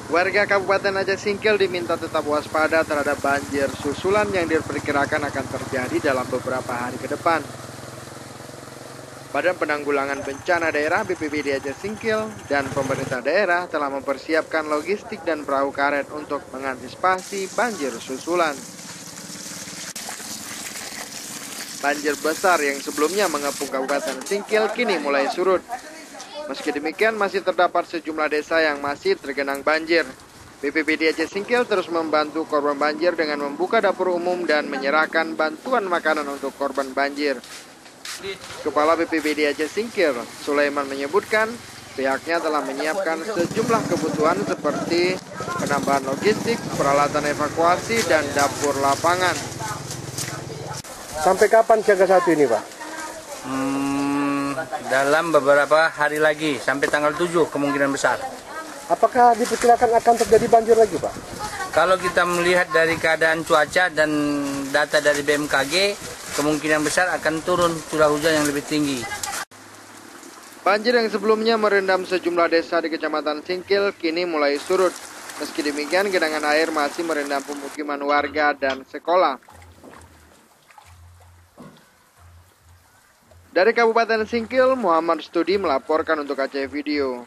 Warga Kabupaten Aceh Singkil diminta tetap waspada terhadap banjir susulan yang diperkirakan akan terjadi dalam beberapa hari ke depan. Badan Penanggulangan Bencana Daerah BPBD Aceh Singkil dan pemerintah daerah telah mempersiapkan logistik dan perahu karet untuk mengantisipasi banjir susulan. Banjir besar yang sebelumnya mengepung Kabupaten Singkil kini mulai surut. Meski demikian, masih terdapat sejumlah desa yang masih tergenang banjir. BPBD Aceh Singkil terus membantu korban banjir dengan membuka dapur umum dan menyerahkan bantuan makanan untuk korban banjir. Kepala BPBD Aceh Singkil, Sulaiman, menyebutkan pihaknya telah menyiapkan sejumlah kebutuhan seperti penambahan logistik, peralatan evakuasi, dan dapur lapangan. Sampai kapan siaga 1 ini, Pak? Dalam beberapa hari lagi, sampai tanggal 7 kemungkinan besar. Apakah diperkirakan akan terjadi banjir lagi, Pak? Kalau kita melihat dari keadaan cuaca dan data dari BMKG, kemungkinan besar akan turun curah hujan yang lebih tinggi. Banjir yang sebelumnya merendam sejumlah desa di Kecamatan Singkil kini mulai surut. Meski demikian, genangan air masih merendam pemukiman warga dan sekolah. Dari Kabupaten Singkil, Muhammad Studi melaporkan untuk Aceh Video.